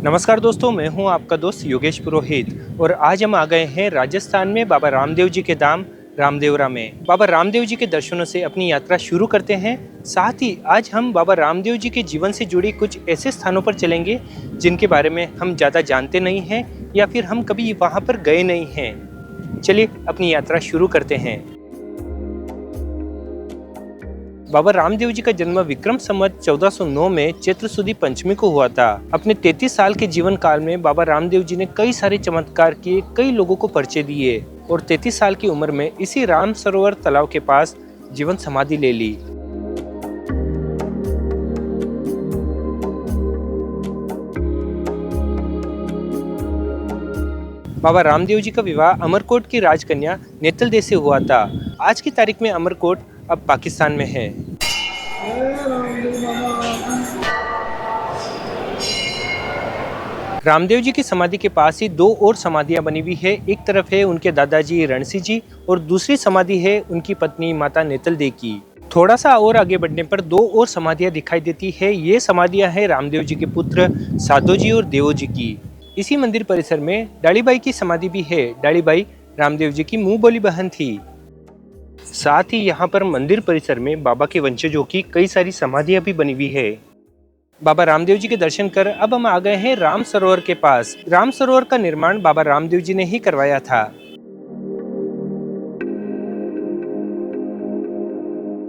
नमस्कार दोस्तों, मैं हूं आपका दोस्त योगेश पुरोहित और आज हम आ गए हैं राजस्थान में बाबा रामदेव जी के धाम रामदेवरा में। बाबा रामदेव जी के दर्शनों से अपनी यात्रा शुरू करते हैं। साथ ही आज हम बाबा रामदेव जी के जीवन से जुड़ी कुछ ऐसे स्थानों पर चलेंगे जिनके बारे में हम ज़्यादा जानते नहीं हैं या फिर हम कभी वहाँ पर गए नहीं हैं। चलिए अपनी यात्रा शुरू करते हैं। बाबा रामदेव जी का जन्म विक्रम संवत 1409 में चैत्र सुदी पंचमी को हुआ था। अपने 33 साल के जीवन काल में बाबा रामदेव जी ने कई सारे चमत्कार किए, कई लोगों को परिचय दिए और 33 साल की उम्र में इसी राम सरोवर तालाब के पास जीवन समाधि ले ली। बाबा रामदेव जी का विवाह अमरकोट की राजकन्या नेतल दे से हुआ था। आज की तारीख में अमरकोट अब पाकिस्तान में है। रामदेव जी की समाधि के पास ही दो और समाधियां बनी हुई है। एक तरफ है उनके दादाजी रणसी जी और दूसरी समाधि है उनकी पत्नी माता नेतल दे की। थोड़ा सा और आगे बढ़ने पर दो और समाधियां दिखाई देती है। ये समाधियां हैं रामदेव जी के पुत्र साधो जी और देवो जी की। इसी मंदिर परिसर में डालीबाई की समाधि भी है। डालीबाई रामदेव जी की मुंह बोली बहन थी। साथ ही यहाँ पर मंदिर परिसर में बाबा के वंशजों की कई सारी समाधियां भी बनी हुई है। बाबा रामदेव जी के दर्शन कर अब हम आ गए हैं राम सरोवर के पास। राम सरोवर का निर्माण बाबा रामदेव जी ने ही करवाया था।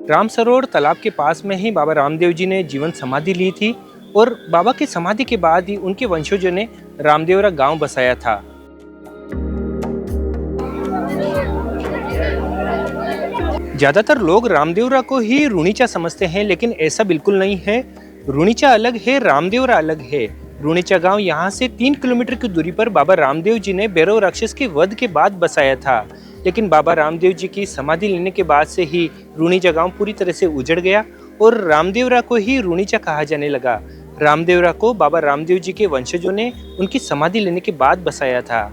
राम सरोवर तालाब के पास में ही बाबा रामदेव जी ने जीवन समाधि ली थी और बाबा की समाधि के बाद ही उनके वंशजों ने रामदेवरा गांव बसाया था। ज्यादातर लोग रामदेवरा को ही रूणीचा समझते हैं, लेकिन ऐसा बिल्कुल नहीं है। रूणीचा अलग है, रामदेवरा अलग है। रूणीचा गांव यहाँ से 3 किलोमीटर की दूरी पर बाबा रामदेव जी ने भैरव राक्षस के वध के बाद बसाया था, लेकिन बाबा रामदेव जी की समाधि लेने के बाद से ही रूणीचा गांव पूरी तरह से उजड़ गया और रामदेवरा को ही रूणीचा कहा जाने लगा। रामदेवरा को बाबा रामदेव जी के वंशजों ने उनकी समाधि लेने के बाद बसाया था।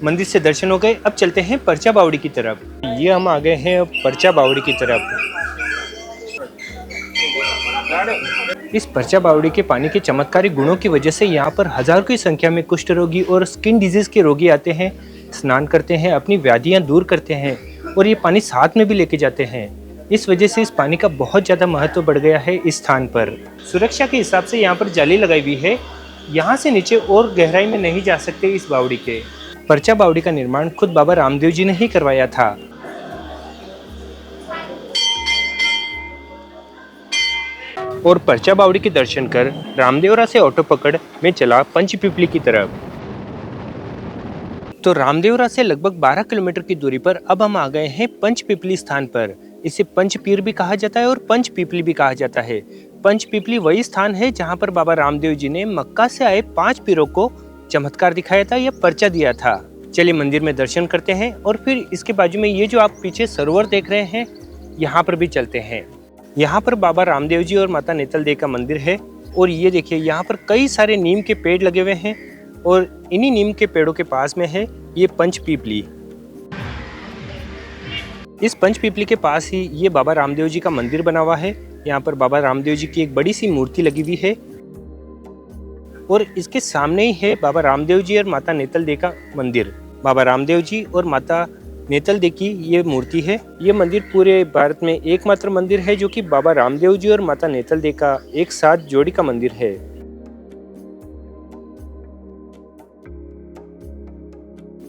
मंदिर से दर्शन हो गए, अब चलते हैं परचा बावड़ी की तरफ। ये हम आ गए हैं परचा बावड़ी की तरफ। इस परचा बावड़ी के पानी के चमत्कारी गुणों की वजह से यहाँ पर हजारों की संख्या में कुष्ठ रोगी और स्किन डिजीज के रोगी आते हैं, स्नान करते हैं, अपनी व्याधियाँ दूर करते हैं और ये पानी साथ में भी लेके जाते हैं। इस वजह से इस पानी का बहुत ज़्यादा महत्व बढ़ गया है इस स्थान पर। सुरक्षा के हिसाब से यहाँ पर जाली लगाई हुई है। यहाँ से नीचे और गहराई में नहीं जा सकते इस बावड़ी के। परचा बावड़ी का निर्माण खुद बाबा रामदेव जी ने ही करवाया था। और परचा बावड़ी के दर्शन कर रामदेवरा से ऑटो पकड़ मैं चला पंचपीपली की तरफ। तो रामदेवरा से लगभग 12 किलोमीटर की दूरी पर अब हम आ गए हैं पंचपीपली स्थान पर। इसे पंचपीर भी कहा जाता है और पंचपीपली भी कहा जाता है। पंचपीपली वही स्थान है जहां पर बाबा रामदेव जी ने मक्का से आए 5 पीरों को चमत्कार दिखाया था या पर्चा दिया था। चलिए मंदिर में दर्शन करते हैं और फिर इसके बाजू में ये जो आप पीछे सरोवर देख रहे हैं यहाँ पर भी चलते हैं। यहाँ पर बाबा रामदेव जी और माता नेतल दे का मंदिर है और ये देखिए यहाँ पर कई सारे नीम के पेड़ लगे हुए हैं और इन्हीं नीम के पेड़ों के पास में है ये पंचपीपली। इस पंचपीपली के पास ही ये बाबा रामदेव जी का मंदिर बना हुआ है। यहाँ पर बाबा रामदेव जी की एक बड़ी सी मूर्ति लगी हुई है और इसके सामने ही है बाबा रामदेव जी और माता नेतल दे का मंदिर। बाबा रामदेव जी और माता नेतल दे की ये मूर्ति है। ये मंदिर पूरे भारत में एकमात्र मंदिर है जो कि बाबा रामदेव जी और माता नेतल दे का एक साथ जोड़ी का मंदिर है।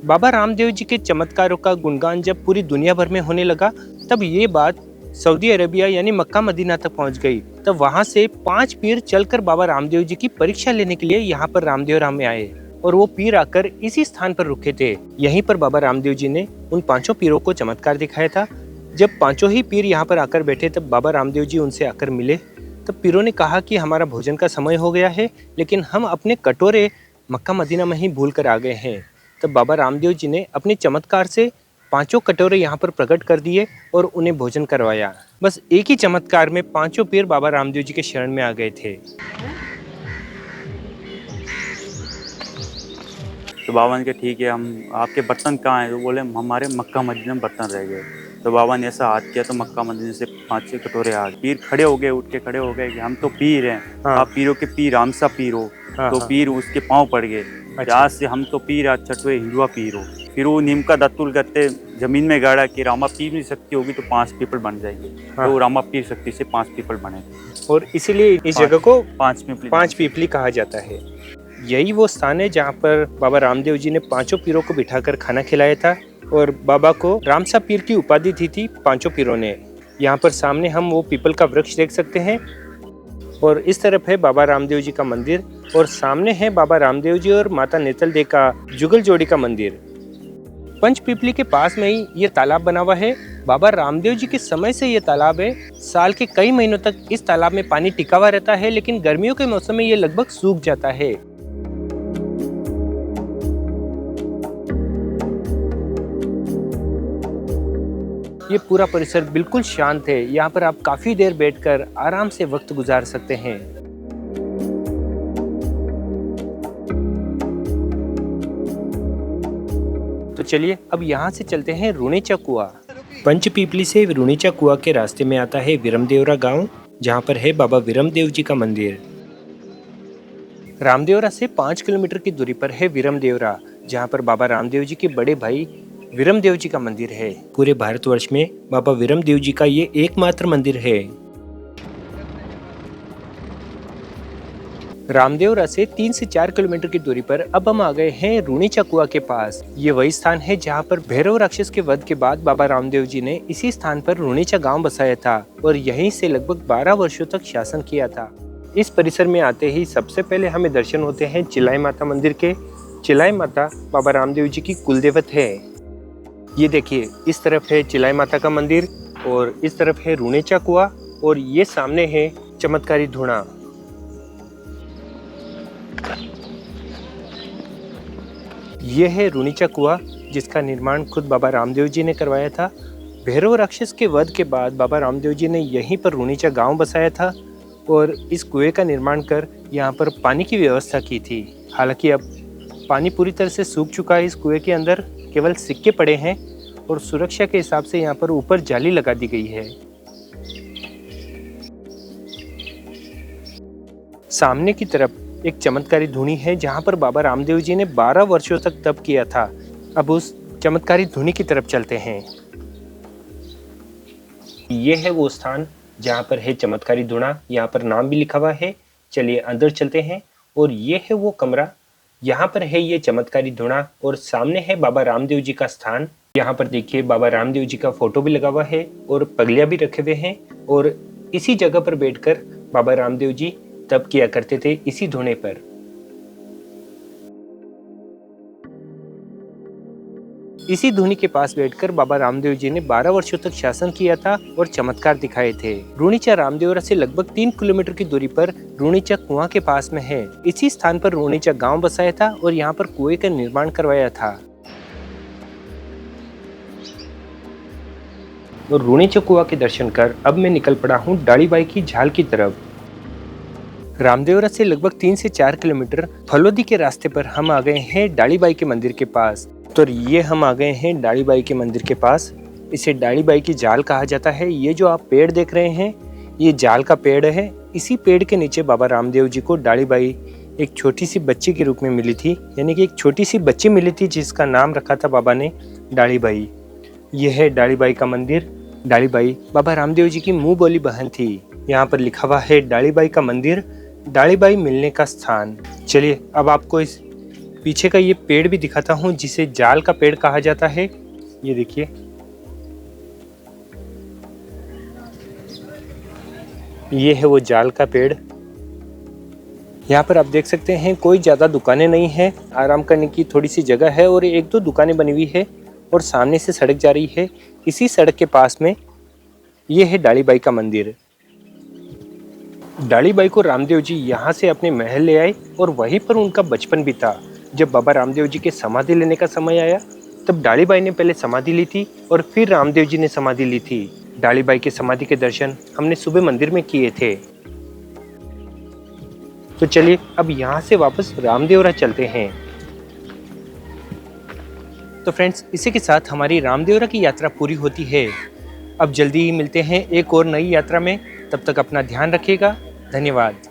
बाबा रामदेव जी के चमत्कारों का गुणगान जब पूरी दुनिया भर में होने लगा, तब ये बात सऊदी अरेबिया यानी मक्का मदीना तक पहुंच गई। तब वहां से 5 पीर चलकर बाबा रामदेव जी की परीक्षा लेने के लिए यहाँ पर रामदेवरा में आए और वो पीर आकर इसी स्थान पर रुके थे। यहीं पर बाबा रामदेव जी ने उन 5 पीरों को चमत्कार दिखाया था। जब 5 ही पीर यहाँ पर आकर बैठे तब बाबा रामदेव जी उनसे आकर मिले। तब पीरों ने कहा कि हमारा भोजन का समय हो गया है, लेकिन हम अपने कटोरे मक्का मदीना में ही भूल कर आ गए हैं। तब बाबा रामदेव जी ने अपने चमत्कार से 5 कटोरे यहाँ पर प्रकट कर दिए और उन्हें भोजन करवाया। बस एक ही चमत्कार में 5 पीर बाबा रामदेव जी के शरण में आ गए थे। तो बाबा ने कहा ठीक है, हम आपके बर्तन कहाँ हैं? तो बोले हमारे मक्का मदीना में बर्तन रह गए। तो बाबा ने ऐसा हाथ किया तो मक्का मदीना से 5-6 कटोरे आ गए। पीर खड़े हो गए, उठ के खड़े हो गए कि हम तो पीर हैं। हाँ। आप पीरों के पीर, हम सा पीर हो। हाँ, तो हाँ। पीर उसके पाँव पड़ गए। अच्छा। आज से हम तो पीर, आज छठवे हिंदुआ पीर हो। फिर वो नीम का दत्तुल गत्ते जमीन में गाड़ा कि रामा पीर नहीं सकती होगी तो 5 पीपल बन जाएगी। हाँ। तो रामा पीर शक्ति से 5 पीपल बने और इसीलिए इस पाँच- जगह को 5 पीपली 5 पीपली कहा जाता है। यही वो स्थान है जहाँ पर बाबा रामदेव जी ने 5 पीरों को बिठाकर खाना खिलाया था और बाबा को रामसा पीर की उपाधि दी थी 5 पीरों ने। यहाँ पर सामने हम वो पीपल का वृक्ष देख सकते हैं और इस तरफ है बाबा रामदेव जी का मंदिर और सामने है बाबा रामदेव जी और माता नेतल दे का जुगल जोड़ी का मंदिर। पंचपीपली के पास में ही ये तालाब बना हुआ है। बाबा रामदेव जी के समय से ये तालाब है। साल के कई महीनों तक इस तालाब में पानी टिका हुआ रहता है, लेकिन गर्मियों के मौसम में ये लगभग सूख जाता है। ये पूरा परिसर बिल्कुल शांत है। यहाँ पर आप काफी देर बैठकर आराम से वक्त गुजार सकते हैं। तो चलिए अब यहाँ से चलते हैं रुणेचा कुआं। पंचपीपली से रुणेचा कुआं के रास्ते में आता है विरमदेवरा गांव, जहाँ पर है बाबा विरमदेव जी का मंदिर। रामदेवरा से 5 किलोमीटर की दूरी पर है विरमदेवरा, जहाँ पर बाबा रामदेव जी के बड़े भाई विरमदेव जी का मंदिर है। पूरे भारतवर्ष में बाबा विरमदेव जी का ये एकमात्र मंदिर है। रामदेवरा से 3 से 4 किलोमीटर की दूरी पर अब हम आ गए हैं रुणेचा कुआं के पास। ये वही स्थान है जहाँ पर भैरव राक्षस के वध के बाद बाबा रामदेव जी ने इसी स्थान पर रुणेचा गांव बसाया था और यहीं से लगभग 12 वर्षों तक शासन किया था। इस परिसर में आते ही सबसे पहले हमें दर्शन होते हैं चिलाई माता मंदिर के। चिलाई माता बाबा रामदेव जी की कुलदेवत है। ये देखिए, इस तरफ है चिलाई माता का मंदिर और इस तरफ है रुणेचा कुआं और ये सामने है चमत्कारी धुना। ये है रुणेचा कुआं, जिसका निर्माण खुद बाबा रामदेव जी ने करवाया था। भैरव राक्षस के वध के बाद बाबा रामदेव जी ने यहीं पर रुणेचा गांव बसाया था और इस कुएं का निर्माण कर यहाँ पर पानी की व्यवस्था की थी। हालांकि अब पानी पूरी तरह से सूख चुका है। इस कुएं के अंदर केवल सिक्के पड़े हैं और सुरक्षा के हिसाब से यहाँ पर ऊपर जाली लगा दी गई है। सामने की तरफ एक चमत्कारी धुनी है जहाँ पर बाबा रामदेव जी ने 12 वर्षों तक तप किया था। अब उस चमत्कारी धुनी की तरफ चलते हैं। ये है वो स्थान जहाँ पर है चमत्कारी धुना। यहाँ पर नाम भी लिखा हुआ है। चलिए अंदर चलते हैं और ये है वो कमरा। यहाँ पर है ये चमत्कारी धुना और सामने है बाबा रामदेव जी का स्थान। यहाँ पर देखिए बाबा रामदेव जी का फोटो भी लगा हुआ है और पगलिया भी रखे हुए हैं और इसी जगह पर बैठकर बाबा रामदेव जी तप किया करते थे, इसी धुने पर। इसी धुनी के पास बैठकर बाबा रामदेव जी ने 12 वर्षों तक शासन किया था और चमत्कार दिखाए थे। रुणेचा रामदेवरा से लगभग 3 किलोमीटर की दूरी पर रुणेचा कुआं के पास में है। इसी स्थान पर रुणेचा गांव बसाया था और यहाँ पर कुएं का निर्माण करवाया था। और रुणेचा कुआं के दर्शन कर अब मैं निकल पड़ा हूँ डालीबाई की झाल की तरफ। रामदेवरा से लगभग 3 से 4 किलोमीटर फलोदी के रास्ते पर हम आ गए हैं डालीबाई के मंदिर के पास। तो ये हम आ गए हैं डालीबाई के मंदिर के पास। इसे डालीबाई की जाल कहा जाता है। ये जो आप पेड़ देख रहे हैं, ये जाल का पेड़ है। इसी पेड़ के नीचे बाबा रामदेव जी को डालीबाई एक छोटी सी बच्ची के रूप में मिली थी, यानी कि एक छोटी सी बच्ची मिली थी जिसका नाम रखा था बाबा ने डालीबाई। यह है डालीबाई का मंदिर। डालीबाई बाबा रामदेव जी की मुंह बोली बहन थी। यहाँ पर लिखा हुआ है डालीबाई का मंदिर, डालीबाई मिलने का स्थान। चलिए अब आपको इस पीछे का ये पेड़ भी दिखाता हूँ जिसे जाल का पेड़ कहा जाता है। ये देखिए, ये है वो जाल का पेड़। यहाँ पर आप देख सकते हैं कोई ज़्यादा दुकानें नहीं हैं, आराम करने की थोड़ी सी जगह है और 1-2 दुकानें बनी हुई है और सामने से सड़क जा रही है। इसी सड़क के पास में ये है डालीबाई का मंदिर। डालीबाई को रामदेव जी यहाँ से अपने महल ले आए और वहीं पर उनका बचपन बीता। जब बाबा रामदेव जी के समाधि लेने का समय आया तब डालीबाई ने पहले समाधि ली थी और फिर रामदेव जी ने समाधि ली थी। डालीबाई के समाधि के दर्शन हमने सुबह मंदिर में किए थे। तो चलिए अब यहाँ से वापस रामदेवरा चलते हैं। तो फ्रेंड्स, इसी के साथ हमारी रामदेवरा की यात्रा पूरी होती है। अब जल्दी ही मिलते हैं एक और नई यात्रा में, तब तक अपना ध्यान रखिएगा। धन्यवाद।